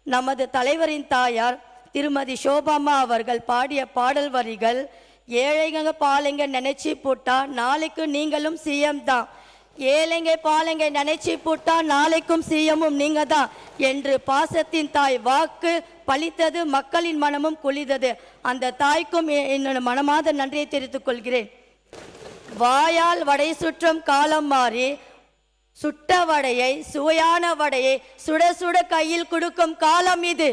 நமது தலைவரின் தாயார் திருமதி சோபாமா அவர்கள் பாடிய பாடல் வரிகள், ஏழைங்க பாலைங்க நினைச்சி போட்டா நாளைக்கு நீங்களும் சிஎம் தான், ஏழைங்க பாலைங்க நினைச்சி போட்டா நாளைக்கும் சிஎம்மும் நீங்க தான் என்று பாசத்தின் தாய் வாக்கு பலித்தது, மக்களின் மனமும் குளித்தது. அந்த தாய்க்கும் என்னோட மனமாத நன்றியை தெரிவித்துக் கொள்கிறேன். வாயால் வடை சுற்றும் காலம் மாறி சுட்ட வடையை, சுவையான வடையை சுட சுட கையில் கொடுக்கும் காலம் இது.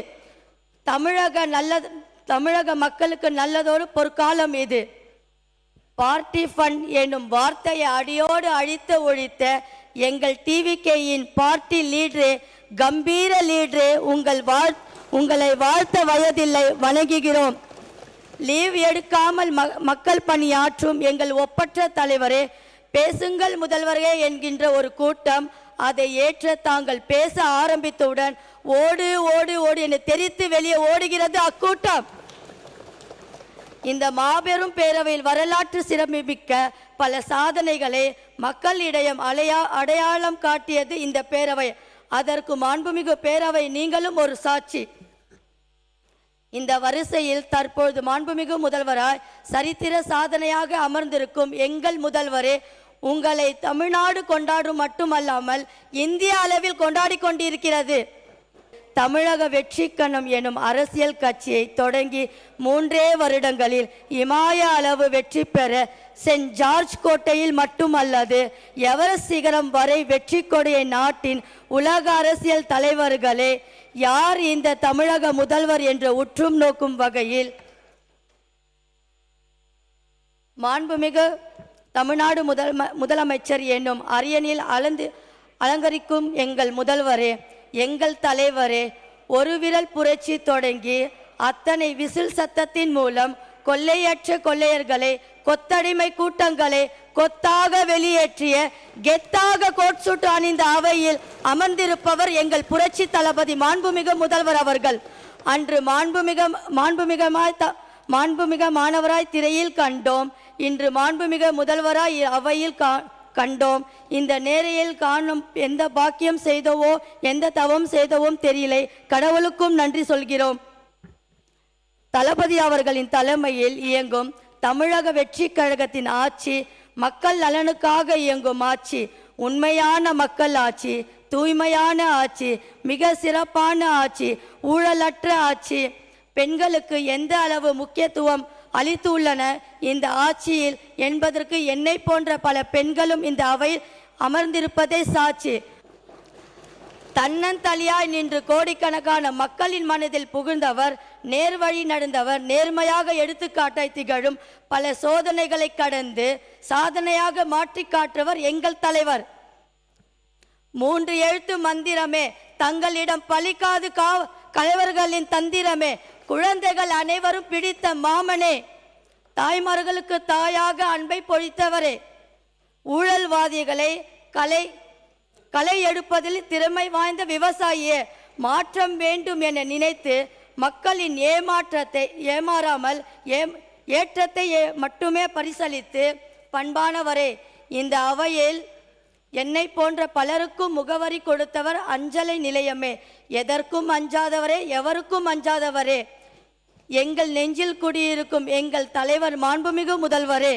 தமிழக மக்களுக்கு நல்லதொரு பொற்காலம் இது. பார்ட்டி ஃபண்ட் என்னும் வார்த்தையை அடியோடு அழித்து ஒழித்த எங்கள் டிவிகேயின் பார்ட்டி லீடரே, கம்பீர லீடரே, உங்களை வாழ்த்த வயதில்லை, வணங்குகிறோம். லீவ் எடுக்காமல் மக்கள் பணியாற்றும் எங்கள் ஒப்பற்ற தலைவரே, பேசுங்கள் முதல்வரே என்கின்ற ஒரு கூட்டம் அதை ஏற்ற தாங்கள் பேச ஆரம்பித்தவுடன் ஓடு ஓடு ஓடு என தெரித்து வெளியே ஓடுகிறது அக்கூட்டம். இந்த மாபெரும் பேரவையில் வரலாற்று சிறப்புமிக்க பல சாதனைகளை மக்களிடையே அடையாளம் காட்டியது இந்த பேரவை. அதற்கு மாண்புமிகு பேரவை நீங்களும் ஒரு சாட்சி. இந்த வரிசையில் தற்பொழுது மாண்புமிகு முதல்வராய் சரித்திர சாதனையாக அமர்ந்திருக்கும் எங்கள் முதல்வரே, உங்களை தமிழ்நாடு கொண்டாடும் மட்டுமல்லாமல் இந்திய அளவில் கொண்டாடி கொண்டிருக்கிறது. தமிழக வெற்றி கணம் எனும் அரசியல் கட்சியை தொடங்கி 3 வருடங்களில் இமாய அளவு வெற்றி பெற சென்ட் ஜார்ஜ் கோட்டையில் மட்டுமல்லது எவரெஸ்ட் சிகரம் வரை வெற்றி கொடியை நாட்டின் உலக அரசியல் தலைவர்களே, யார் இந்த தமிழக முதல்வர் என்று உற்றும் நோக்கும் வகையில் மாண்புமிகு தமிழ்நாடு முதலமைச்சர் என்னும் அரியணையில் அலங்கரிக்கும் எங்கள் முதல்வரே, எங்கள் தலைவரே, ஒரு விரல் புரட்சி தொடங்கி அத்தனை விசில் சத்தத்தின் மூலம் கொள்ளையற்ற கொள்ளையர்களை, கொத்தடிமை கூட்டங்களை கொத்தாக வெளியேற்றிய கெத்தாக கோட் சூட்டு அணிந்த அவையில் அமர்ந்திருப்பவர் எங்கள் புரட்சி தளபதி மாண்புமிகு முதல்வர் அவர்கள். அன்று மாண்புமிக மாணவராய் திரையில் கண்டோம், இன்று மாண்புமிக முதல்வராய் அவையில் கண்டோம். இந்த நேரையில் காணும் எந்த பாக்கியம் செய்தவோ எந்த தவம் செய்தவோம் தெரியலை, கடவுளுக்கும் நன்றி சொல்கிறோம். தளபதி அவர்களின் தலைமையில் இயங்கும் தமிழக வெற்றி கழகத்தின் ஆட்சி மக்கள் நலனுக்காக இயங்கும் ஆட்சி, உண்மையான மக்கள் ஆட்சி, தூய்மையான ஆட்சி, மிக சிறப்பான ஆட்சி, ஊழலற்ற ஆட்சி. பெண்களுக்கு எந்த அளவு முக்கியத்துவம் அளித்துள்ளன இந்த ஆட்சியில் என்பதற்கு என்னை போன்ற பல பெண்களும் இந்த அவையில் அமர்ந்திருப்பதே சாட்சி. தன்னந்தலியாய் நின்று கோடிக்கணக்கான மக்களின் மனதில் புகுந்தவர், நேர்வழி நடந்தவர், நேர்மையாக எடுத்துக்காட்டாய் திகழும், பல சோதனைகளை கடந்து சாதனையாக மாற்றி காட்டுவர் எங்கள் தலைவர். 3 எழுத்து மந்திரமே, தங்களிடம் பலிக்காது கலைவர்களின் தந்திரமே, குழந்தைகள் அனைவரும் பிடித்த மாமனே, தாய்மார்களுக்கு தாயாக அன்பை பொழித்தவரே, ஊழல்வாதிகளை களை எடுப்பதில் திறமை வாய்ந்த விவசாயியே, மாற்றம் வேண்டும் என நினைத்து மக்களின் ஏமாறாமல் ஏற்றத்தை மட்டுமே பரிசளித்து பண்பானவரே, இந்த அவையில் என்னை போன்ற பலருக்கும் முகவரி கொடுத்தவர் அஞ்சலை நிலையமே, எதற்கும் அஞ்சாதவரே, எவருக்கும் அஞ்சாதவரே, எங்கள் நெஞ்சில் குடியிருக்கும் எங்கள் தலைவர் மாண்புமிகு முதல்வரே.